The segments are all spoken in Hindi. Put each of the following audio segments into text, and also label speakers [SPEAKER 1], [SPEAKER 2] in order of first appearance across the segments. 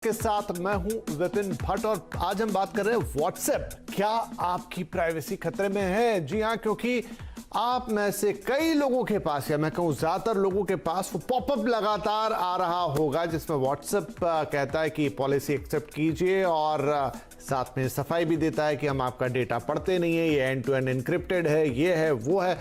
[SPEAKER 1] के साथ मैं हूं विपिन भट्ट और आज हम बात कर रहे हैं व्हाट्सएप। क्या आपकी प्राइवेसी खतरे में है? जी हां, क्योंकि आप में से कई लोगों के पास या मैं कहूं ज्यादातर लोगों के पास वो पॉपअप लगातार आ रहा होगा जिसमें व्हाट्सएप कहता है कि पॉलिसी एक्सेप्ट कीजिए और साथ में सफाई भी देता है कि हम आपका डेटा पढ़ते नहीं है, ये एंड टू एंड एन्क्रिप्टेड है, ये है वो है।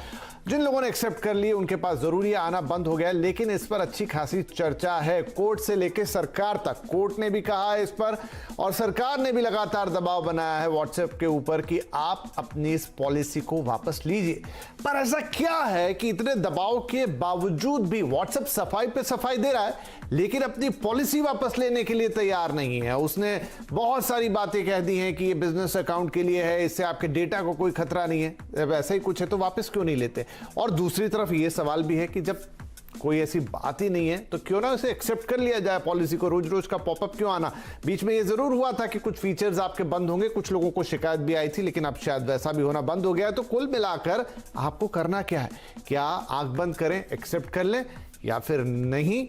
[SPEAKER 1] जिन लोगों ने एक्सेप्ट कर लिए उनके पास जरूरी आना बंद हो गया, लेकिन इस पर अच्छी खासी चर्चा है। कोर्ट से लेकर सरकार तक, कोर्ट ने भी कहा है इस पर और सरकार ने भी लगातार दबाव बनाया है व्हाट्सएप के ऊपर कि आप अपनी इस पॉलिसी को वापस लीजिए। पर ऐसा क्या है कि इतने दबाव के बावजूद भी व्हाट्सएप सफाई पे सफाई दे रहा है, लेकिन अपनी पॉलिसी वापस लेने के लिए तैयार नहीं है। उसने बहुत सारी बातें कह दी हैं कि ये बिजनेस अकाउंट के लिए है, इससे आपके डेटा को कोई खतरा नहीं है। जब ऐसा ही कुछ है तो वापस क्यों नहीं लेते? और दूसरी तरफ ये सवाल भी है कि जब कोई ऐसी बात ही नहीं है तो क्यों ना उसे एक्सेप्ट कर लिया जाए पॉलिसी को। रोज रोज का पॉपअप क्यों आना? बीच में ये जरूर हुआ था कि कुछ फीचर्स आपके बंद होंगे, कुछ लोगों को शिकायत भी आई थी, लेकिन अब शायद वैसा भी होना बंद हो गया है। तो कुल मिलाकर आपको करना क्या है? क्या आंख बंद करें, एक्सेप्ट कर लें, या फिर नहीं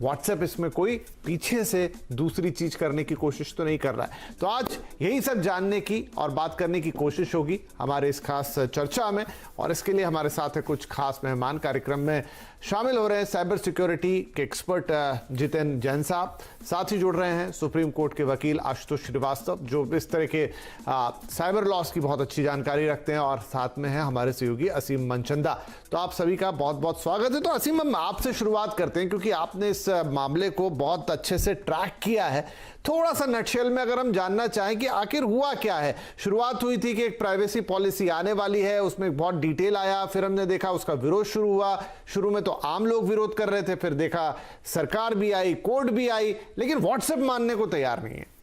[SPEAKER 1] व्हाट्सएप इसमें कोई पीछे से दूसरी चीज करने की कोशिश तो नहीं कर रहा है? तो आज यही सब जानने की और बात करने की कोशिश होगी हमारे इस खास चर्चा में, और इसके लिए हमारे साथ है कुछ खास मेहमान। कार्यक्रम में शामिल हो रहे हैं साइबर सिक्योरिटी के एक्सपर्ट जितेन जैन साहब, साथ ही जुड़ रहे हैं सुप्रीम कोर्ट के वकील आशुतोष श्रीवास्तव जो इस तरह के साइबर लॉस की बहुत अच्छी जानकारी रखते हैं, और साथ में है हमारे सहयोगी असीम मनचंदा। तो आप सभी का बहुत बहुत स्वागत है। तो असीम, हम आपसे शुरुआत करते हैं क्योंकि आपने इस मामले को बहुत अच्छे से ट्रैक किया है। थोड़ा सा नटशेल में अगर हम जानना चाहें कि आखिर हुआ क्या है। शुरुआत हुई थी कि एक प्राइवेसी पॉलिसी आने वाली है, उसमें बहुत डिटेल आया, फिर हमने देखा उसका विरोध शुरू हुआ। शुरू में तो आम लोग विरोध कर रहे थे, फिर देखा सरकार भी आई, कोर्ट भी आई, लेकिन व्हाट्सएप मानने को तैयार नहीं है।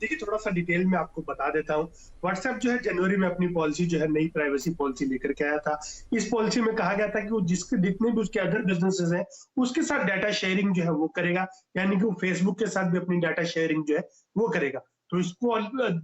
[SPEAKER 2] देखिए, थोड़ा सा डिटेल में आपको बता देता हूँ। व्हाट्सएप जो है जनवरी में अपनी पॉलिसी जो है नई प्राइवेसी पॉलिसी लेकर के आया था। इस पॉलिसी में कहा गया था कि वो जिसके जितने भी उसके अदर बिजनेसेस हैं उसके साथ डाटा शेयरिंग जो है वो करेगा, यानी कि वो फेसबुक के साथ भी अपनी डाटा शेयरिंग जो है वो करेगा। तो इसको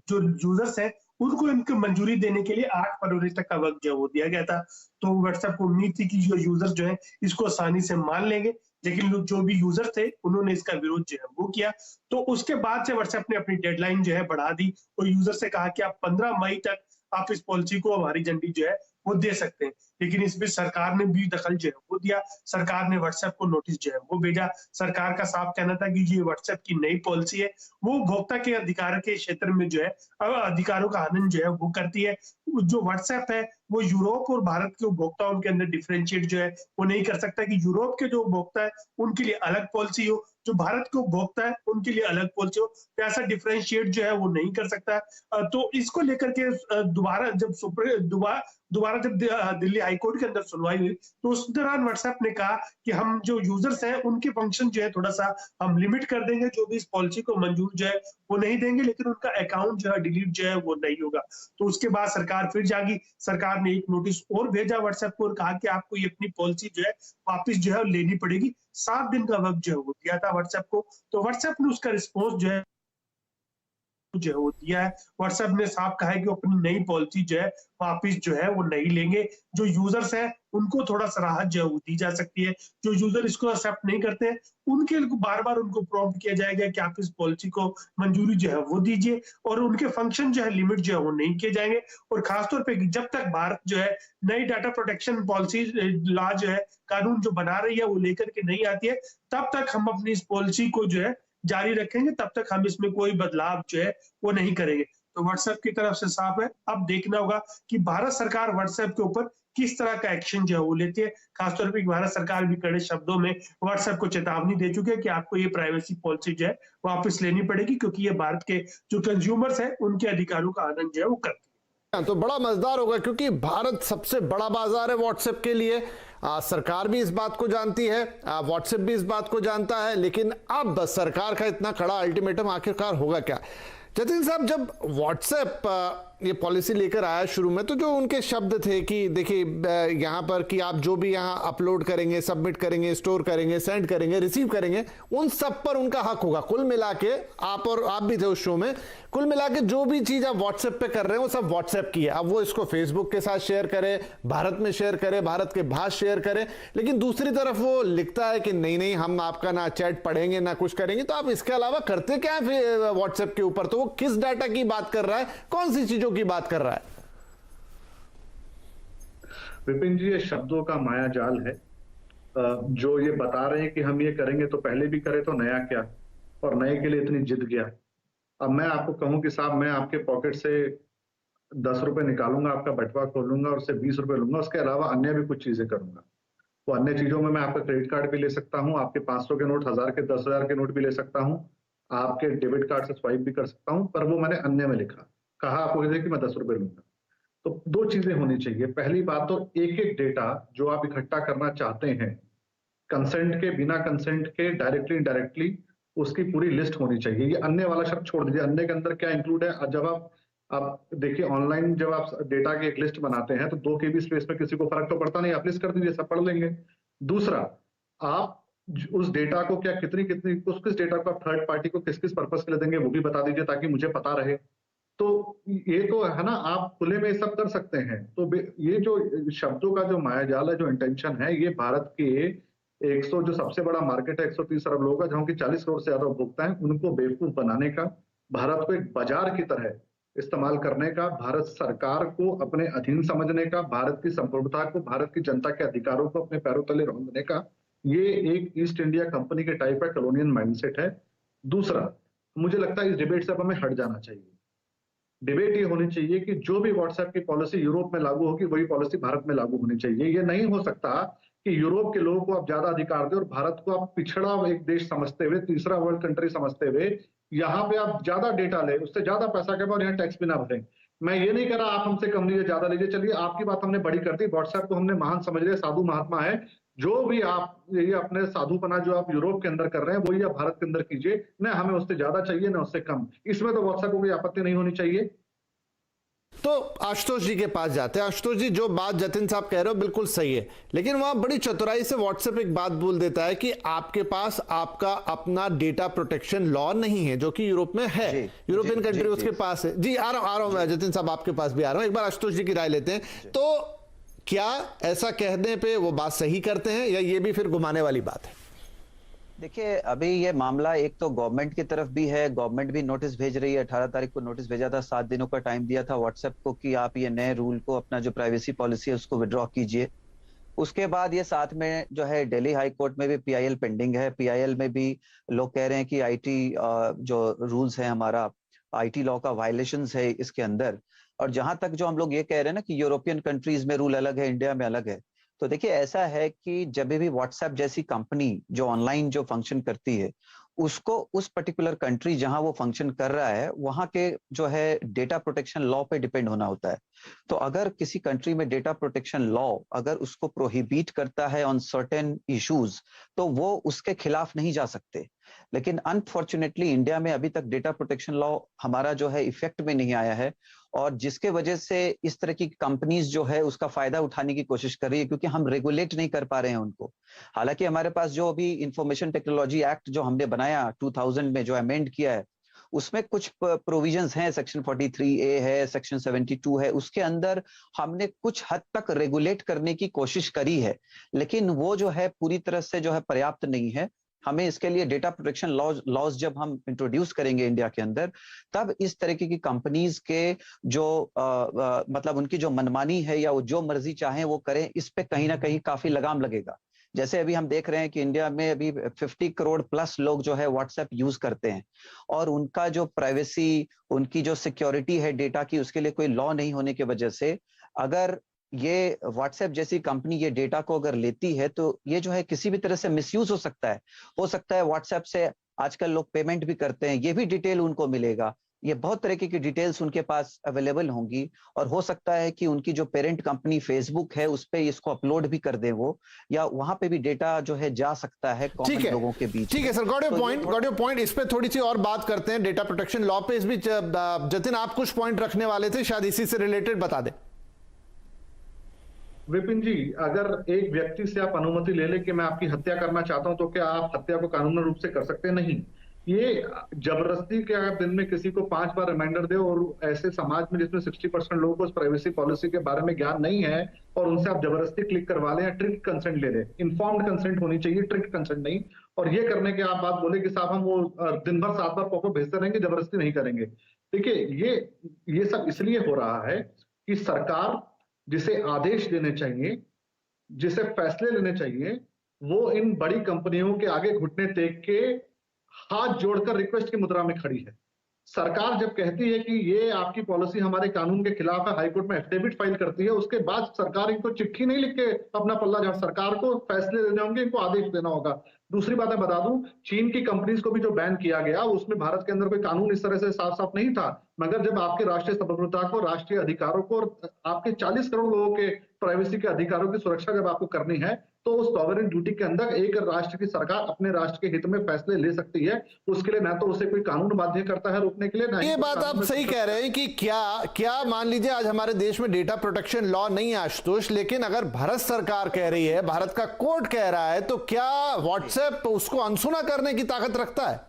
[SPEAKER 2] जो यूजर्स हैं उनको इनको मंजूरी देने के लिए 8 फरवरी तक का वक्त जो वो दिया गया था। तो व्हाट्सएप को उम्मीद थी कि जो यूजर्स जो है इसको आसानी से मान लेंगे, लेकिन जो भी यूजर थे उन्होंने इसका विरोध जो है वो किया। तो उसके बाद से व्हाट्सएप ने अपनी डेडलाइन जो है बढ़ा दी और यूजर से कहा कि आप 15 मई तक आप इस पॉलिसी को हमारी झंडी जो है वो दे सकते हैं। लेकिन इसमें सरकार ने भी दखल जो है वो दिया। सरकार ने व्हाट्सएप को नोटिस जो है वो भेजा। सरकार का साफ कहना था कि ये व्हाट्सएप की नई पॉलिसी है, वो उपभोक्ता के अधिकार के क्षेत्र में जो है अधिकारों का हनन जो है वो करती है। जो व्हाट्सएप है वो यूरोप और भारत के उपभोक्ताओं के अंदर डिफरेंशिएट जो है वो नहीं कर सकता कि यूरोप के जो उपभोक्ता है उनके लिए अलग पॉलिसी हो, जो भारत के उपभोक्ता है उनके लिए अलग पॉलिसी हो। तो ऐसा डिफरेंशिएट जो है वो नहीं कर सकता। तो इसको लेकर के दोबारा जब दिल्ली हाईकोर्ट के अंदर सुनवाई हुई तो उस दौरान व्हाट्सएप ने कहा कि हम जो यूजर्स हैं उनके फंक्शन जो है थोड़ा सा हम लिमिट कर देंगे, जो भी इस पॉलिसी को मंजूर जो है वो नहीं देंगे, लेकिन उनका अकाउंट जो है डिलीट जो है वो नहीं होगा। तो उसके बाद सरकार फिर जागी। सरकार ने एक नोटिस और भेजा व्हाट्सएप को और कहा कि आपको ये अपनी पॉलिसी जो है वापिस जो है लेनी पड़ेगी। 7 दिन का वक्त जो है वो दिया था व्हाट्सएप को। तो व्हाट्सएप ने उसका रिस्पॉन्स जो है वो दिया है। व्हाट्सएप ने साफ कहा है कि अपनी नई पॉलिसी जो है वापिस जो है वो नहीं लेंगे। जो यूजर्स हैं उनको थोड़ा सा राहत जो है वो दी जा सकती है। जो यूजर इसको एक्सेप्ट नहीं करते हैं उनके बार बार उनको प्रॉम्प्ट किया जाएगा कि आप इस पॉलिसी को मंजूरी जो है वो दीजिए, और उनके फंक्शन जो है लिमिट जो है वो नहीं किए जाएंगे। और खासतौर पे जब तक भारत जो है नई डाटा प्रोटेक्शन पॉलिसी लॉ जो है कानून जो बना रही है वो लेकर के नहीं आती है, तब तक हम अपनी इस पॉलिसी को जो है जारी रखेंगे, तब तक हम इसमें कोई बदलाव जो है वो नहीं करेंगे। तो व्हाट्सएप की तरफ से साफ है। अब देखना होगा कि भारत सरकार व्हाट्सएप के ऊपर किस तरह का एक्शन जो है वो लेती है। खासतौर पर भारत सरकार भी कड़े शब्दों में व्हाट्सएप को चेतावनी दे चुकी है कि आपको ये प्राइवेसी पॉलिसी जो है वापस लेनी पड़ेगी, क्योंकि ये भारत के जो कंज्यूमर्स हैं उनके अधिकारों का आनंद जो है वो करती है।
[SPEAKER 1] तो बड़ा मजेदार होगा क्योंकि भारत सबसे बड़ा बाजार है व्हाट्सएप के लिए। सरकार भी इस बात को जानती है, व्हाट्सएप भी इस बात को जानता है, लेकिन अब सरकार का इतना कड़ा अल्टीमेटम आखिरकार होगा क्या? जतिन साहब, जब व्हाट्सएप ये पॉलिसी लेकर आया शुरू में, तो जो उनके शब्द थे कि देखिए यहाँ पर कि आप जो भी यहाँ अपलोड करेंगे, सबमिट करेंगे, स्टोर करेंगे, सेंड करेंगे, रिसीव करेंगे, उन सब पर उनका हक होगा। कुल मिला के आप भी थे उस शो में, कुल मिला के जो भी चीज आप व्हाट्सएप पे कर रहे हैं वो सब व्हाट्सएप की है। अब वो इसको फेसबुक के साथ शेयर करे, भारत में शेयर करे, भारत के बाहर शेयर करे, लेकिन दूसरी तरफ वो लिखता है कि नहीं नहीं हम आपका ना चैट पढ़ेंगे ना कुछ करेंगे। तो आप इसके अलावा करते क्या है व्हाट्सएप के ऊपर? तो वो किस डाटा की बात कर रहा है, कौन सी चीजों की बात कर रहा है?
[SPEAKER 3] विपिन जी, ये शब्दों का माया जाल है। जो ये बता रहे हैं कि हम ये करेंगे तो पहले भी करे तो नया क्या, और नए के लिए इतनी जिद क्या। अब मैं आपको कहूं कि साहब मैं आपके पॉकेट से 10 रुपए निकालूंगा, आपका बटवा खोलूंगा और उससे 20 रुपए लूंगा, उसके अलावा अन्य भी कुछ चीजें करूंगा। वो अन्य चीजों में मैं आपका क्रेडिट कार्ड भी ले सकता हूँ, आपके 500 के नोट, 1000 के, 10,000 के नोट भी ले सकता हूँ, आपके डेबिट कार्ड से स्वाइप भी कर सकता हूँ, पर वो मैंने अन्य में लिखा, कहा आपको कि मैं 10 रुपए लूंगा। तो दो चीजें होनी चाहिए। पहली बात तो एक एक डेटा जो आप इकट्ठा करना चाहते हैं, कंसेंट के, बिना कंसेंट के, डायरेक्टली इनडायरेक्टली, उसकी पूरी लिस्ट होनी चाहिए। ये अन्य वाला शब्द छोड़ दीजिए, अन्य के अंदर क्या इंक्लूड है। जब आप देखिए ऑनलाइन जब आप डेटा की एक लिस्ट बनाते हैं तो 2 KB स्पेस में किसी को फर्क तो पड़ता नहीं, आप लिस्ट कर दीजिए, सब पढ़ लेंगे। दूसरा, आप उस डेटा को क्या किस डेटा को आप थर्ड पार्टी को किस पर्पस के लिए देंगे वो भी बता दीजिए, ताकि मुझे पता रहे। तो ये तो है ना, आप खुले में सब कर सकते हैं। तो ये जो शब्दों का जो मायाजाल है, जो इंटेंशन है, ये भारत के 100 जो सबसे बड़ा मार्केट है 130 अरब लोगों का, जहां की 40 करोड़ से ज्यादा उपभोक्ता है, उनको बेवकूफ बनाने का, भारत को एक बाजार की तरह इस्तेमाल करने का, भारत सरकार को अपने अधीन समझने का, भारत की संप्रभुता को, भारत की जनता के अधिकारों को अपने पैरों तले रौंदने का, ये एक ईस्ट इंडिया कंपनी के टाइप का कॉलोनियल माइंडसेट है। दूसरा, मुझे लगता है इस डिबेट से अब हमें हट जाना चाहिए। डिबेट ये होनी चाहिए कि जो भी व्हाट्सएप की पॉलिसी यूरोप में लागू होगी वही पॉलिसी भारत में लागू होनी चाहिए। ये नहीं हो सकता कि यूरोप के लोगों को आप ज्यादा अधिकार दें और भारत को आप पिछड़ा एक देश समझते हुए, तीसरा वर्ल्ड कंट्री समझते हुए, यहाँ पे आप ज्यादा डेटा ले, उससे ज्यादा पैसा कमाओ और यहाँ टैक्स भी ना भरें। मैं ये नहीं कह रहा आप हमसे कम लीजिए, ज्यादा लीजिए, चलिए आपकी बात हमने बड़ी कर दी, व्हाट्सएप को हमने महान समझ लिया, साधु महात्मा है। जो भी आप ये अपने साधुपना जो आप यूरोप के अंदर कर रहे हैं वही आप भारत के अंदर कीजिए, ना हमें उससे ज्यादा चाहिए ना उससे कम। इसमें तो व्हाट्सएप को कोई आपत्ति नहीं होनी चाहिए।
[SPEAKER 1] तो आशुतोष जी के पास जाते हैं। आशुतोष जी, जो बात जतिन साहब कह रहे हो बिल्कुल सही है, लेकिन वहां बड़ी चतुराई से व्हाट्सएप एक बात बोल देता है कि आपके पास आपका अपना डेटा प्रोटेक्शन लॉ नहीं है, जो कि यूरोप में है, यूरोपियन कंट्री उसके पास है। जी आ रहा हूं जतिन साहब, आपके पास भी आ रहा हूं, एक बार आशुतोष जी की राय लेते हैं। तो क्या ऐसा कहने पे वो बात सही करते हैं या ये भी फिर घुमाने वाली बात है?
[SPEAKER 4] देखिए, अभी ये मामला एक तो गवर्नमेंट की तरफ भी है, गवर्नमेंट भी नोटिस भेज रही है। 18 तारीख को नोटिस भेजा था, 7 दिनों का टाइम दिया था व्हाट्सएप को कि आप ये नए रूल को, अपना जो प्राइवेसी पॉलिसी है उसको विड्रॉ कीजिए। उसके बाद ये साथ में जो है दिल्ली हाई कोर्ट में भी PIL पेंडिंग है। PIL में भी लोग कह रहे हैं कि IT जो रूल्स है, हमारा IT लॉ का वायलेशंस है इसके अंदर। और जहां तक जो हम लोग ये कह रहे हैं ना कि यूरोपियन कंट्रीज में रूल अलग है, इंडिया में अलग है, तो देखिए ऐसा है कि जब भी व्हाट्सएप जैसी कंपनी जो ऑनलाइन जो फंक्शन करती है, उसको उस पर्टिकुलर कंट्री जहां वो फंक्शन कर रहा है वहां के जो है डेटा प्रोटेक्शन लॉ पे डिपेंड होना होता है। तो अगर किसी कंट्री में डेटा प्रोटेक्शन लॉ अगर उसको प्रोहिबिट करता है ऑन सर्टेन इश्यूज, तो वो उसके खिलाफ नहीं जा सकते। लेकिन अनफॉर्चुनेटली इंडिया में अभी तक डेटा प्रोटेक्शन लॉ हमारा जो है इफेक्ट में नहीं आया है, और जिसके वजह से इस तरह की कंपनीज जो है उसका फायदा उठाने की कोशिश कर रही है, क्योंकि हम रेगुलेट नहीं कर पा रहे हैं उनको। हालांकि हमारे पास जो अभी इंफॉर्मेशन टेक्नोलॉजी एक्ट जो हमने बनाया 2000 में, जो अमेंड किया है, उसमें कुछ प्रोविजंस हैं, सेक्शन 43A है, सेक्शन 72 है, उसके अंदर हमने कुछ हद तक रेगुलेट करने की कोशिश करी है, लेकिन वो जो है पूरी तरह से जो है पर्याप्त नहीं है। हमें इसके लिए डेटा प्रोटेक्शन लॉज जब हम इंट्रोड्यूस करेंगे इंडिया के अंदर, तब इस तरीके की कंपनीज के जो मतलब उनकी जो मनमानी है या वो जो मर्जी चाहें वो करें, इस पे कहीं ना कहीं काफी लगाम लगेगा। जैसे अभी हम देख रहे हैं कि इंडिया में अभी 50 करोड़ प्लस लोग जो है व्हाट्सएप यूज करते हैं, और उनका जो प्राइवेसी, उनकी जो सिक्योरिटी है डेटा की, उसके लिए कोई लॉ नहीं होने की वजह से अगर ये व्हाट्सएप जैसी कंपनी ये डेटा को अगर लेती है, तो ये जो है किसी भी तरह से मिसयूज हो सकता है व्हाट्सएप से। आजकल लोग पेमेंट भी करते हैं, ये भी डिटेल उनको मिलेगा। ये बहुत तरीके की डिटेल्स उनके पास अवेलेबल होंगी, और हो सकता है कि उनकी जो पेरेंट कंपनी फेसबुक है उस पे इसको अपलोड भी कर दें वो, या वहां पे भी डेटा जो है जा सकता है कॉमन लोगों के बीच।
[SPEAKER 1] ठीक है sir, got your point, got your point. इस पे थोड़ी सी और बात करते हैं, डेटा प्रोटेक्शन लॉ पे। इस बीच जतिन, आप कुछ पॉइंट रखने वाले थे, शायद इसी से रिलेटेड, बता दें।
[SPEAKER 3] विपिन जी, अगर एक व्यक्ति से आप अनुमति ले लें कि मैं आपकी हत्या करना चाहता हूं, तो क्या आप हत्या को कानूनी रूप से कर सकते हैं? नहीं। ये जबरदस्ती के अगर दिन में किसी को 5 बार रिमाइंडर दे, और ऐसे समाज में जिसमें 60% लोगों को प्राइवेसी पॉलिसी के बारे में ज्ञान नहीं है, और उनसे आप जबरदस्ती क्लिक करवा लें या ट्रिक कंसेंट ले लें। इन्फॉर्म्ड कंसेंट होनी चाहिए, ट्रिक कंसेंट नहीं। और ये करने के आप बात बोले कि साहब हम वो दिन भर 7 बार पॉपअप भेजते रहेंगे, जबरदस्ती नहीं करेंगे। देखिए, ये सब इसलिए हो रहा है कि सरकार जिसे आदेश देने चाहिए, जिसे फैसले लेने चाहिए, वो इन बड़ी कंपनियों के आगे घुटने टेक के हाथ जोड़कर रिक्वेस्ट की मुद्रा में खड़ी है। सरकार जब कहती है कि ये आपकी पॉलिसी हमारे कानून के खिलाफ है, हाईकोर्ट में एफिडेविट फाइल करती है, उसके बाद सरकार इनको चिट्ठी नहीं लिख के अपना पल्ला झाड़, सरकार को फैसले लेने होंगे, इनको आदेश देना होगा। दूसरी बात मैं बता दूं, चीन की कंपनीज को भी जो बैन किया गया, उसमें भारत के अंदर कोई कानून इस तरह से साफ साफ नहीं था। मगर जब आपके राष्ट्रीय संप्रभुता को, राष्ट्रीय अधिकारों को, और आपके 40 करोड़ लोगों के प्राइवेसी के अधिकारों की सुरक्षा जब आपको करनी है, तो उस सॉवरेन ड्यूटी के अंदर एक राष्ट्र की सरकार अपने राष्ट्र के हित में फैसले ले सकती है। उसके लिए ना तो उसे कोई कानून बाध्य करता है रोकने के लिए, ना
[SPEAKER 1] ये बात आप सही कह रहे हैं कि क्या मान लीजिए आज हमारे देश में डेटा प्रोटेक्शन लॉ नहीं है आशुतोष, लेकिन अगर भारत सरकार कह रही है, भारत का कोर्ट कह रहा है, तो क्या व्हाट्सएप उसको अनसुना करने की ताकत रखता है?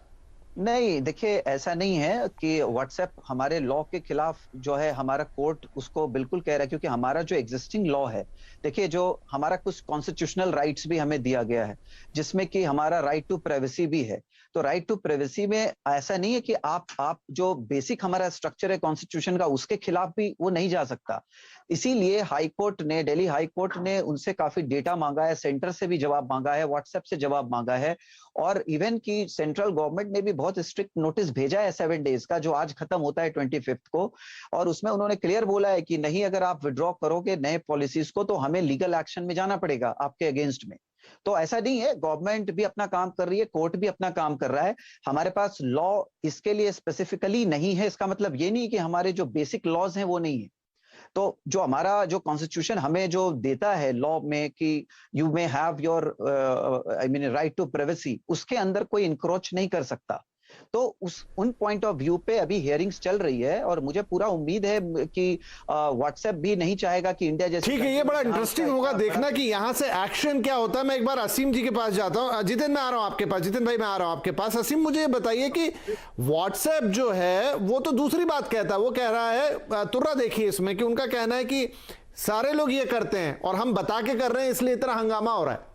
[SPEAKER 4] नहीं, देखिए, ऐसा नहीं है कि व्हाट्सएप हमारे लॉ के खिलाफ जो है, हमारा कोर्ट उसको बिल्कुल कह रहा है, क्योंकि हमारा जो एग्जिस्टिंग लॉ है, देखिए, जो हमारा कुछ कॉन्स्टिट्यूशनल राइट्स भी हमें दिया गया है, जिसमें कि हमारा राइट टू प्राइवेसी भी है। तो राइट टू प्राइवेसी में ऐसा नहीं है कि आप जो बेसिक हमारा स्ट्रक्चर है कॉन्स्टिट्यूशन का, उसके खिलाफ भी वो नहीं जा सकता। इसीलिए हाईकोर्ट ने, दिल्ली हाईकोर्ट ने उनसे काफी डेटा मांगा है, सेंटर से भी जवाब मांगा है, व्हाट्सएप से जवाब मांगा है, और इवन की सेंट्रल गवर्नमेंट ने भी बहुत स्ट्रिक्ट नोटिस भेजा है 7 डेज का, जो आज खत्म होता है 25 को। और उसमें उन्होंने क्लियर बोला है कि नहीं, अगर आप विड्रॉ करोगे नए पॉलिसीज को, तो हमें लीगल एक्शन में जाना पड़ेगा आपके अगेंस्ट में। तो ऐसा नहीं है, गवर्नमेंट भी अपना काम कर रही है, कोर्ट भी अपना काम कर रहा है। हमारे पास लॉ इसके लिए स्पेसिफिकली नहीं है, इसका मतलब ये नहीं कि हमारे जो बेसिक लॉज हैं वो नहीं है। तो जो हमारा जो कॉन्स्टिट्यूशन हमें जो देता है लॉ में कि you may have your right to privacy, उसके अंदर कोई इंक्रोच नहीं कर सकता। तो उन पॉइंट ऑफ व्यू पे अभी हियरिंग्स चल रही है, और मुझे पूरा उम्मीद है कि व्हाट्सएप भी नहीं चाहेगा कि इंडिया जैसे।
[SPEAKER 1] ठीक है, ये बड़ा इंटरेस्टिंग होगा देखना कि यहां से एक्शन क्या होता है। मैं एक बार असीम जी के पास जाता हूं। जितिन, मैं आ रहा हूं आपके पास। जितिन भाई, मैं आ रहा हूं आपके पास। असीम, मुझे ये बताइए कि व्हाट्सएप जो है वो तो दूसरी बात कहता है, वो कह रहा है, तुर्रा देखिए इसमें, कि उनका कहना है कि सारे लोग ये करते हैं और हम बता के कर रहे हैं, इसलिए इतना हंगामा हो रहा है।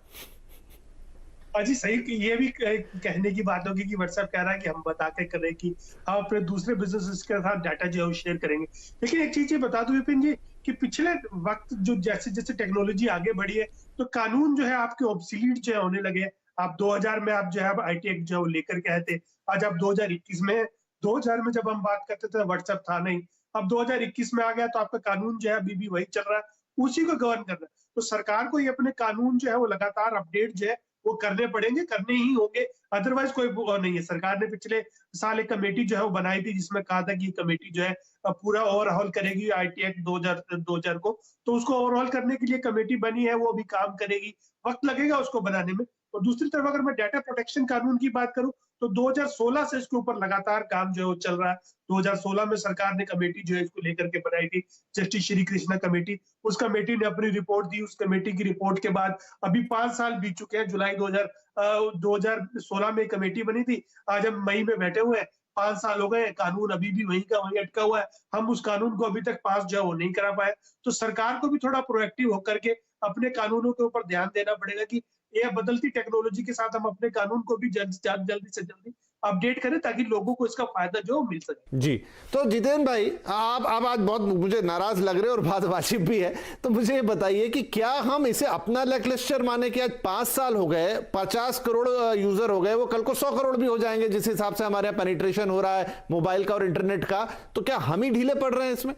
[SPEAKER 2] जी सही, कि ये भी कहने की बात होगी कि व्हाट्सएप कह रहा है कि हम बता के करें कि हम अपने दूसरे बिजनेसेस के साथ डाटा जो है शेयर करेंगे। लेकिन एक चीज ये बता दूं विपिन जी, कि पिछले वक्त जो जैसे जैसे टेक्नोलॉजी आगे बढ़ी है, तो कानून जो है आपके ऑब्सोलीट जो है होने लगे। आप 2000 में आप जो है आईटी एक्ट जो लेकर के आए थे, आज आप 2021 में, 2000 में जब हम बात करते थे व्हाट्सएप था नहीं, अब 2021 में आ गया, तो आपका कानून जो है अभी भी वही चल रहा है, उसी को गवर्न कर रहा है। तो सरकार को ये अपने कानून जो है वो लगातार अपडेट जो है वो करने पड़ेंगे, करने ही होंगे, अदरवाइज कोई वो नहीं है। सरकार ने पिछले साल एक कमेटी जो है वो बनाई थी, जिसमें कहा था कि ये कमेटी जो है पूरा ओवरऑल करेगी आईटी एक्ट 2000 को। तो उसको ओवरऑल करने के लिए कमेटी बनी है, वो भी काम करेगी, वक्त लगेगा उसको बनाने में। और दूसरी तरफ अगर मैं डाटा प्रोटेक्शन कानून की बात करूं, तो 2016 से इसके ऊपर लगातार काम जो है वो चल रहा है। 2016 में सरकार ने कमेटी जो है इसको लेकर के बनाई थी, जस्टिस श्री कृष्णा कमेटी। उस कमेटी ने अपनी रिपोर्ट दी। उस कमेटी की रिपोर्ट के बाद अभी 5 साल बीत चुके हैं। जुलाई 2016 में कमेटी बनी थी, आज हम मई में बैठे हुए हैं, 5 साल हो गए, कानून अभी भी वहीं का वहीं अटका हुआ है। हम उस कानून को अभी तक पास जो है वो नहीं करा पाए। तो सरकार को भी थोड़ा प्रोएक्टिव होकर के अपने कानूनों के ऊपर ध्यान देना पड़ेगा कि ये बदलती टेक्नोलॉजी के साथ हम अपने कानून को भी जल्दी से जल्दी अपडेट करें, ताकि लोगों को इसका फायदा जो मिल सके।
[SPEAKER 1] जी, तो जितेन भाई, आप आज बहुत मुझे नाराज लग रहे हो और बात वाजिब भी है, तो मुझे ये बताइए कि क्या हम इसे अपना लैकलस्टर माने कि आज 5 साल हो गए, 50 करोड़ यूजर हो गए, वो कल को 100 करोड़ भी हो जाएंगे जिस हिसाब से हमारे यहाँ पेनिट्रेशन हो रहा है मोबाइल का और इंटरनेट का, तो क्या हम ही ढीले पड़ रहे हैं इसमें?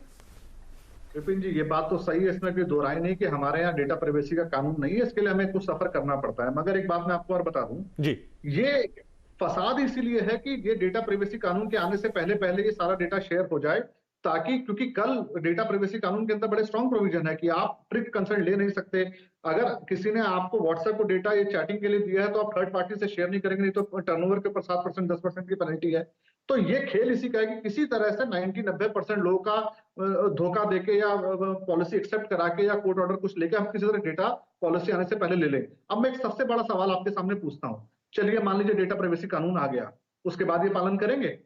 [SPEAKER 3] विपिन जी, ये बात तो सही है, इसमें कोई दो राय नहीं कि हमारे यहाँ डेटा प्राइवेसी का कानून नहीं है, इसके लिए हमें कुछ सफर करना पड़ता है। मगर एक बात मैं आपको और बता दूं
[SPEAKER 1] जी,
[SPEAKER 3] ये फसाद इसीलिए है कि ये डेटा प्राइवेसी कानून के आने से पहले पहले ये सारा डेटा शेयर हो जाए, ताकि, क्योंकि कल डेटा प्राइवेसी कानून के अंदर बड़े स्ट्रॉन्ग प्रोविजन है कि आप ट्रिक कंसल्ट ले नहीं सकते। अगर किसी ने आपको व्हाट्सएप को डेटा ये चैटिंग के लिए दिया है तो आप थर्ड पार्टी से शेयर नहीं करेंगे, नहीं तो टर्नओवर के ऊपर 7% 10% की पेनल्टी है। तो ये खेल इसी का है कि किसी तरह से 90-90% लोगों का धोखा देके या पॉलिसी एक्सेप्ट करा के या कोर्ट ऑर्डर कुछ लेके हम किसी तरह डेटा पॉलिसी आने से पहले ले लें। अब मैं एक सबसे बड़ा सवाल आपके सामने पूछता हूँ, चलिए मान लीजिए डेटा प्राइवेसी कानून आ गया, उसके बाद ये पालन करेंगे?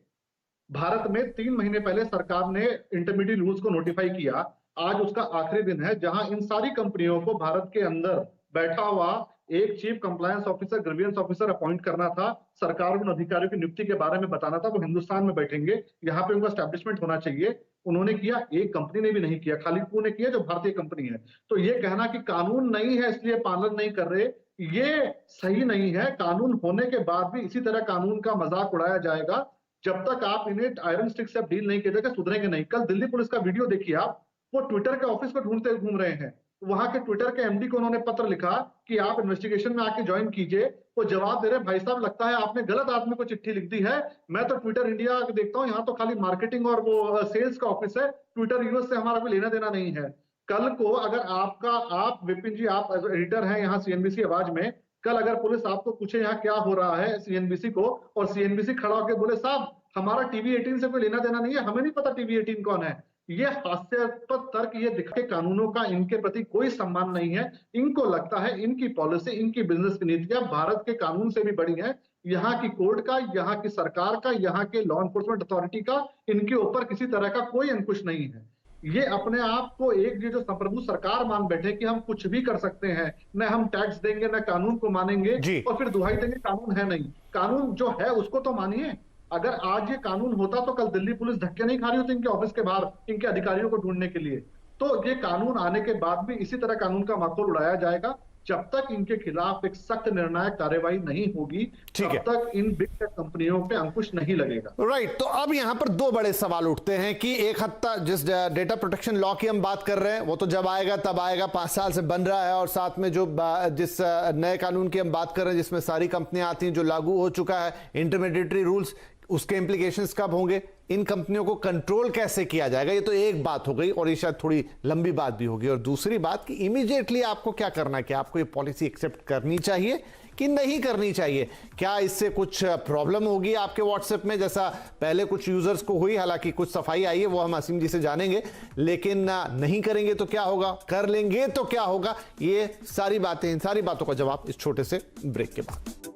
[SPEAKER 3] भारत में 3 महीने पहले सरकार ने इंटरमीडिएट रूल्स को नोटिफाई किया। आज उसका आखिरी दिन है जहां इन सारी कंपनियों को भारत के अंदर बैठा हुआ एक chief compliance officer, grievance officer appoint करना था। सरकार उन अधिकारियों की नियुक्ति के बारे में बताना था, वो हिंदुस्तान में बैठेंगे, यहाँ पे उनका एस्टैब्लिशमेंट होना चाहिए। उन्होंने किया? एक कंपनी ने भी नहीं किया, खाली ने किया जो भारतीय कंपनी है। तो ये कहना कि कानून नहीं है इसलिए पालन नहीं कर रहे, ये सही नहीं है। कानून होने के बाद भी इसी तरह कानून का मजाक उड़ाया जाएगा। जब तक आप इन्हें आयरन स्टिक से डील नहीं कीजिएगा, सुधरेंगे नहीं। कल दिल्ली पुलिस का वीडियो देखिए आप, वो ट्विटर के ऑफिस को ढूंढते घूम रहे हैं। वहां के ट्विटर के एमडी को उन्होंने पत्र लिखा कि आप इन्वेस्टिगेशन में आके ज्वाइन कीजिए। वो जवाब दे रहे, भाई साहब लगता है आपने गलत आदमी को चिट्ठी लिख दी है। मैं तो ट्विटर इंडिया देखता हूँ, यहाँ तो खाली मार्केटिंग और वो सेल्स का ऑफिस है, ट्विटर यूएस से हमारा कोई लेना देना नहीं है। कल को अगर आप विपिन जी, आप एडिटर हैं यहाँ सीएनबीसी आवाज में, कल अगर पुलिस आपको पूछे यहाँ क्या हो रहा है सीएनबीसी को, और सीएनबीसी खड़ा होकर बोले साहब हमारा टीवी 18 से कोई लेना देना नहीं है, हमें नहीं पता टीवी 18 कौन है, ये हास्यास्पद तर्क, ये दिखा के कानूनों का इनके प्रति कोई सम्मान नहीं है। इनको लगता है इनकी पॉलिसी, इनकी बिजनेस की नीतियां भारत के कानून से भी बड़ी हैं। यहाँ की कोर्ट का, यहाँ की सरकार का, यहाँ के लॉ एनफोर्समेंट अथॉरिटी का इनके ऊपर किसी तरह का कोई अंकुश नहीं है। ये अपने आप को एक जो संप्रभु सरकार मान बैठे कि हम कुछ भी कर सकते हैं, न हम टैक्स देंगे न कानून को मानेंगे, और फिर दुहाई देंगे कानून है नहीं। कानून जो है उसको तो मानिए। अगर आज ये कानून होता तो कल दिल्ली पुलिस धक्के नहीं खा रही होती इनके ऑफिस के बाहर इनके अधिकारियों को ढूंढने के लिए। तो ये कानून आने के बाद भी इसी तरह कानून का माखौल उड़ाया जाएगा। जब तक इनके खिलाफ एक सख्त निर्णायक कार्रवाई नहीं होगी, तब तक इन बिग टेक कंपनियों पे अंकुश नहीं लगेगा।
[SPEAKER 1] राइट। तो अब यहां पर दो बड़े सवाल उठते हैं कि एक हद तक जिस डेटा प्रोटेक्शन लॉ की हम बात कर रहे हैं वो तो जब आएगा तब आएगा, 5 साल से बन रहा है, और साथ में जो जिस नए कानून की हम बात कर रहे हैं जिसमें सारी कंपनियां आती हैं, जो लागू हो चुका है इंटरमीडिएटरी रूल्स, उसके इंप्लीकेशंस कब होंगे, इन कंपनियों को कंट्रोल कैसे किया जाएगा, ये तो एक बात हो गई, और ये शायद थोड़ी लंबी बात भी होगी। और दूसरी बात कि इमीडिएटली आपको क्या करना है, कि आपको ये पॉलिसी एक्सेप्ट करनी चाहिए कि नहीं करनी चाहिए। क्या इससे कुछ प्रॉब्लम होगी आपके व्हाट्सएप में, जैसा पहले कुछ यूजर्स को हुई, हालांकि कुछ सफाई आई है वो हम असीम जी से जानेंगे, लेकिन नहीं करेंगे तो क्या होगा, कर लेंगे तो क्या होगा, ये सारी बातें, इन सारी बातों का जवाब इस छोटे से ब्रेक के बाद।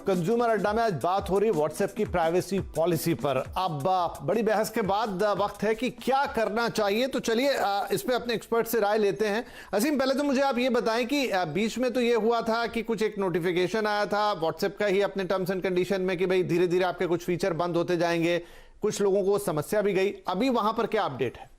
[SPEAKER 1] कंज्यूमर अड्डा में आज बात हो रही व्हाट्सएप की प्राइवेसी पॉलिसी पर। अब बड़ी बहस के बाद वक्त है कि क्या करना चाहिए। तो चलिए इस पे अपने एक्सपर्ट से राय लेते हैं। असीम, पहले तो मुझे आप ये बताएं कि बीच में तो ये हुआ था कि कुछ एक नोटिफिकेशन आया था व्हाट्सएप का ही अपने टर्म्स एंड कंडीशन में कि भाई धीरे धीरे आपके कुछ फीचर बंद होते जाएंगे, कुछ लोगों को समस्या भी गई। अभी वहां पर क्या अपडेट है?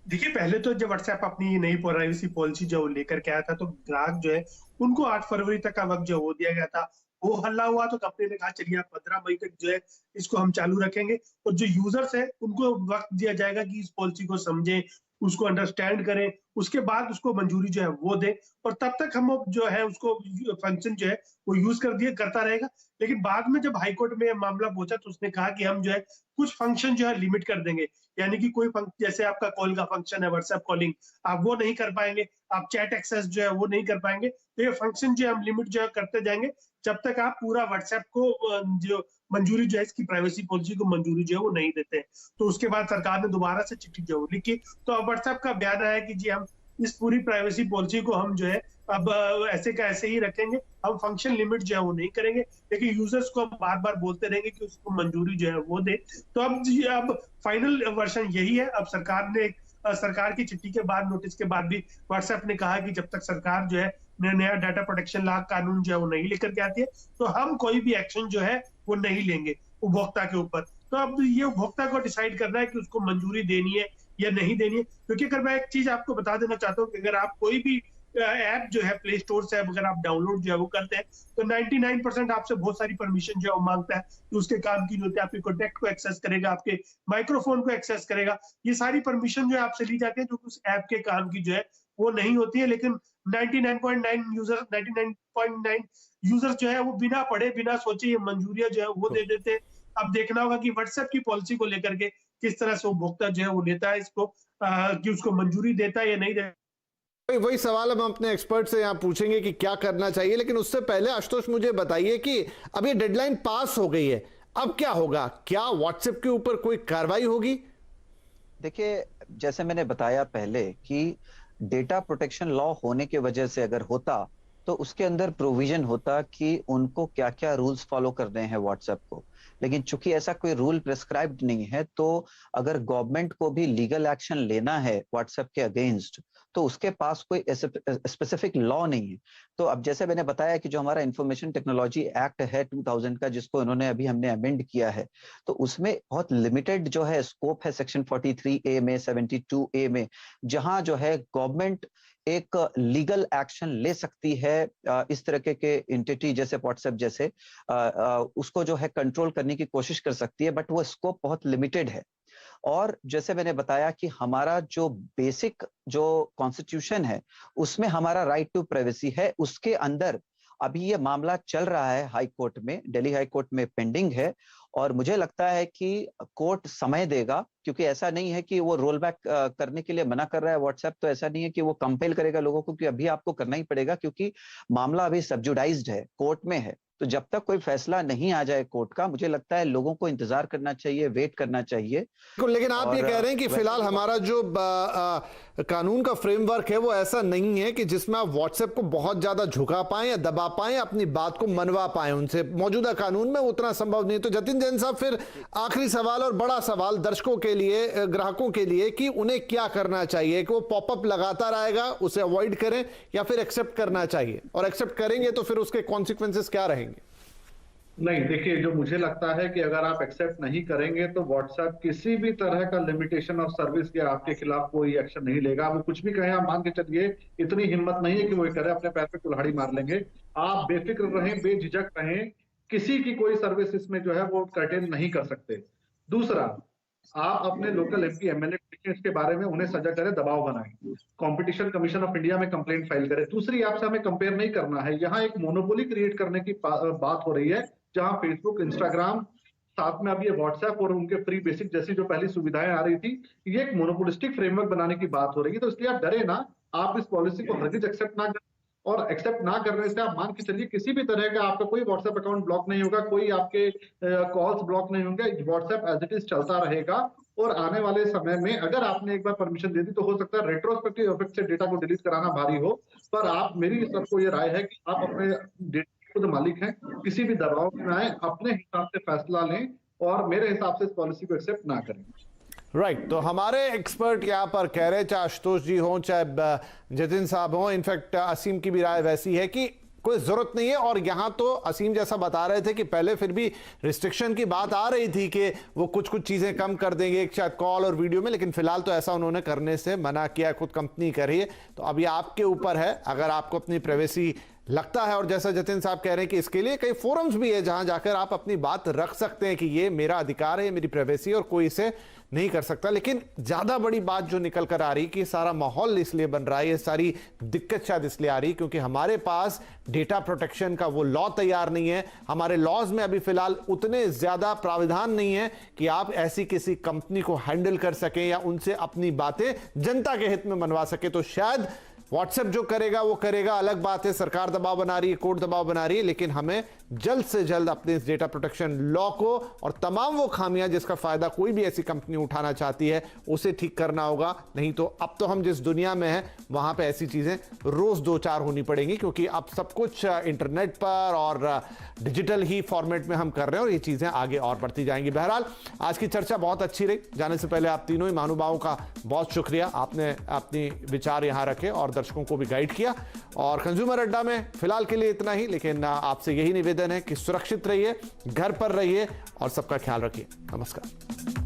[SPEAKER 2] देखिए, पहले तो जब व्हाट्सएप अपनी नई प्राइवेसी पॉलिसी जो लेकर के आया था, तो ग्राहक जो है उनको 8 फरवरी तक का वक्त जो वो दिया गया था। वो हल्ला हुआ तो कंपनी ने कहा चलिए आप 15 मई तक जो है इसको हम चालू रखेंगे, और जो यूजर्स है उनको वक्त दिया जाएगा कि इस पॉलिसी को समझें, उसको अंडरस्टैंड करें, उसके बाद उसको मंजूरी जो है वो दे, और तब तक हम जो है उसको फंक्शन जो है वो यूज करता रहेगा। लेकिन बाद में जब हाईकोर्ट में मामला पहुंचा तो उसने कहा कि हम जो है कुछ फंक्शन जो है लिमिट कर देंगे, यानी कि कोई जैसे आपका कॉल का फंक्शन है, व्हाट्सएप कॉलिंग, आप वो नहीं कर पाएंगे, आप चैट एक्सेस जो है वो नहीं कर पाएंगे। तो ये फंक्शन जो है हम लिमिट जो है करते जाएंगे जब तक आप पूरा व्हाट्सएप को जो मंजूरी जो है इसकी प्राइवेसी पॉलिसी को मंजूरी जो है वो नहीं देते। तो उसके बाद सरकार ने दोबारा से चिट्ठी जो लिखी, तो अब व्हाट्सएप का बयान आया कि जी हम इस पूरी प्राइवेसी पॉलिसी को हम जो है अब ऐसे का ऐसे ही रखेंगे, हम फंक्शन लिमिट जो है वो नहीं करेंगे, लेकिन यूजर्स को हम बार बार बोलते रहेंगे कि उसको मंजूरी जो है वो दे। तो अब फाइनल वर्जन यही है। अब सरकार की चिट्ठी के बाद, नोटिस के बाद भी व्हाट्सएप ने कहा कि जब तक सरकार जो है नया डाटा प्रोटेक्शन लॉ कानून जो है वो नहीं लेकर के आती है तो हम कोई भी एक्शन जो है वो नहीं लेंगे उपभोक्ता के ऊपर। तो अब ये उपभोक्ता को डिसाइड करना है कि उसको मंजूरी देनी है या नहीं देनी है। क्योंकि अगर मैं एक चीज आपको बता देना चाहता हूँ कि अगर आप कोई भी ऐप जो है प्ले स्टोर से अगर आप डाउनलोड जो है वो करते हैं तो 99% आपसे बहुत सारी परमिशन जो है वो मांगता है कि उसके काम की जो होती है आपके कॉन्टेक्ट को एक्सेस करेगा, आपके माइक्रोफोन को एक्सेस करेगा। ये सारी परमिशन जो है आपसे ली जाती है जो उस ऐप के काम की जो है वो नहीं होती है। लेकिन 99.9 यूजर जो है वो बिना पढ़े बिना सोचे ये मंजूरियां जो है वो दे देते हैं। अब देखना होगा कि व्हाट्सएप की पॉलिसी को लेकर के किस तरह से उपभोक्ता जो है वो लेता है इसको, कि उसको मंजूरी देता है या नहीं देता।
[SPEAKER 1] वही सवाल हम अपने एक्सपर्ट से यहाँ पूछेंगे कि क्या करना चाहिए, लेकिन उससे पहले आशुतोष मुझे बताइए कि अब ये डेडलाइन पास हो गई है, अब क्या होगा? क्या व्हाट्सएप के ऊपर कोई कार्रवाई होगी?
[SPEAKER 4] देखिए, जैसे मैंने बताया पहले कि डेटा प्रोटेक्शन लॉ होने की वजह से अगर होता तो उसके अंदर प्रोविजन होता कि उनको क्या क्या रूल्स फॉलो करने हैं व्हाट्सएप को। लेकिन चूंकि ऐसा कोई रूल प्रेस्क्राइब्ड नहीं है, तो अगर गवर्नमेंट को भी लीगल एक्शन लेना है व्हाट्सएप के अगेंस्ट तो उसके पास कोई स्पेसिफिक लॉ नहीं है। तो अब जैसे मैंने बताया कि जो हमारा इंफॉर्मेशन टेक्नोलॉजी एक्ट है 2000 का, जिसको इन्होंने हमने अमेंड किया है, तो उसमें बहुत लिमिटेड जो है स्कोप है सेक्शन 43A में, 72A में, जहां जो है गवर्नमेंट एक लीगल एक्शन ले सकती है इस तरह के एंटिटी जैसे व्हाट्सएप जैसे उसको जो है कंट्रोल करने की कोशिश कर सकती है, बट वो स्कोप बहुत लिमिटेड है। और जैसे मैंने बताया कि हमारा जो बेसिक जो कॉन्स्टिट्यूशन है उसमें हमारा राइट टू प्राइवेसी है, उसके अंदर अभी ये मामला चल रहा है हाई कोर्ट में, दिल्ली हाई कोर्ट में पेंडिंग है। और मुझे लगता है कि कोर्ट समय देगा, क्योंकि ऐसा नहीं है कि वो रोल बैक करने के लिए मना कर रहा है व्हाट्सएप, तो ऐसा नहीं है कि वो कंपेल करेगा लोगों को कि अभी आपको करना ही पड़ेगा, क्योंकि मामला अभी सब्जुडाइज्ड है, कोर्ट में है। तो जब तक कोई फैसला नहीं आ जाए कोर्ट का, मुझे लगता है लोगों को इंतजार करना चाहिए, वेट करना चाहिए।
[SPEAKER 1] लेकिन आप ये कह रहे हैं कि फिलहाल हमारा जो कानून का फ्रेमवर्क है वो ऐसा नहीं है कि जिसमें आप व्हाट्सएप को बहुत ज्यादा झुका पाएं या दबा पाएं, अपनी बात को मनवा पाएं उनसे। मौजूदा कानून में उतना संभव नहीं है। तो जतिन जैन साहब, फिर आखिरी सवाल और बड़ा सवाल दर्शकों के लिए, ग्राहकों के लिए, कि उन्हें क्या करना चाहिए? कि वो पॉपअप लगाता रहेगा, उसे अवॉइड करें, या फिर एक्सेप्ट करना चाहिए? और एक्सेप्ट करेंगे तो फिर उसके कॉन्सिक्वेंसेस क्या रहेंगे?
[SPEAKER 3] नहीं, देखिए, जो मुझे लगता है कि अगर आप एक्सेप्ट नहीं करेंगे तो व्हाट्सएप किसी भी तरह का लिमिटेशन ऑफ सर्विस या आपके खिलाफ कोई एक्शन नहीं लेगा। वो कुछ भी कहें, आप मान के चलिए, इतनी हिम्मत नहीं है कि वो करे, अपने पैर पे कुल्हाड़ी मार लेंगे। आप बेफिक्र रहें, बेझिझक रहें, किसी की कोई सर्विस इसमें जो है वो कर्टेन नहीं कर सकते। दूसरा, आप अपने लोकल एमपी एमएलए इसके बारे में उन्हें सजा करें, दबाव बनाएं, कंपटीशन कमीशन ऑफ इंडिया में कंप्लेंट फाइल करें। दूसरी, आपसे हमें कंपेयर नहीं करना है। यहाँ एक मोनोपोली क्रिएट करने की बात हो रही है, जहां फेसबुक, इंस्टाग्राम, साथ में अब ये व्हाट्सएप और उनके फ्री बेसिक जैसी जो पहली सुविधाएं आ रही थी, ये एक मोनोपोलिस्टिक फ्रेमवर्क बनाने की बात हो रही है। तो इसलिए आप डरे ना, आप इस पॉलिसी को हरगिज एक्सेप्ट ना करें। और एक्सेप्ट ना करने से आप मान के चलिए किसी भी तरह का आपका कोई व्हाट्सएप अकाउंट ब्लॉक नहीं होगा, कोई आपके कॉल्स ब्लॉक नहीं होंगे, व्हाट्सएप एज इट इज चलता रहेगा। और आने वाले समय में अगर आपने एक बार परमिशन दे दी तो हो सकता है रेट्रोस्पेक्टिव इफेक्ट से डेटा को डिलीट कराना भारी हो, पर आप, मेरी सबको ये राय है कि आप अपने डेटा खुद मालिक हैं, किसी भी दबाव में आए, अपने हिसाब से फैसला लें, और मेरे हिसाब से इस पॉलिसी को एक्सेप्ट ना करें।
[SPEAKER 1] राइट। तो हमारे एक्सपर्ट यहाँ पर कह रहे, चाहे आशुतोष जी हों, चाहे जतिन साहब हों, इनफैक्ट असीम की भी राय वैसी है कि कोई जरूरत नहीं है। और यहां तो असीम जैसा बता रहे थे कि पहले फिर भी रिस्ट्रिक्शन की बात आ रही थी कि वो कुछ कुछ चीजें कम कर देंगे, शायद कॉल और वीडियो में, लेकिन फिलहाल तो ऐसा उन्होंने करने से मना किया, खुद कंपनी कर रही है। तो अब ये आपके ऊपर है, अगर आपको अपनी प्राइवेसी लगता है, और जैसा जतिन साहब कह रहे हैं कि इसके लिए कई फोरम्स भी है जहां जाकर आप अपनी बात रख सकते हैं कि ये मेरा अधिकार है, मेरी प्राइवेसी, और कोई इसे नहीं कर सकता। लेकिन ज्यादा बड़ी बात जो निकल कर आ रही कि सारा माहौल इसलिए बन रहा है, ये सारी दिक्कत शायद इसलिए आ रही क्योंकि हमारे पास डेटा प्रोटेक्शन का वो लॉ तैयार नहीं है। हमारे लॉज में अभी फिलहाल उतने ज्यादा प्राविधान नहीं है कि आप ऐसी किसी कंपनी को हैंडल कर सकें या उनसे अपनी बातें जनता के हित में मनवा सके। तो शायद व्हाट्सएप जो करेगा वो करेगा, अलग बात है, सरकार दबाव बना रही है, कोर्ट दबाव बना रही है, लेकिन हमें जल्द से जल्द अपने इस डेटा प्रोटेक्शन लॉ को और तमाम वो खामियां जिसका फायदा कोई भी ऐसी कंपनी उठाना चाहती है उसे ठीक करना होगा। नहीं तो अब तो हम जिस दुनिया में हैं वहां पे ऐसी चीजें रोज दो चार होनी पड़ेंगी, क्योंकि अब सब कुछ इंटरनेट पर और डिजिटल ही फॉर्मेट में हम कर रहे हैं और ये चीजें आगे और बढ़ती जाएंगी। बहरहाल आज की चर्चा बहुत अच्छी रही। जाने से पहले आप तीनों ही महानुभावों का बहुत शुक्रिया, आपने अपनी विचार यहां रखे और दर्शकों को भी गाइड किया। और कंज्यूमर अड्डा में फिलहाल के लिए इतना ही, लेकिन आपसे यही निवेदन है कि सुरक्षित रहिए, घर पर रहिए और सबका ख्याल रखिए। नमस्कार।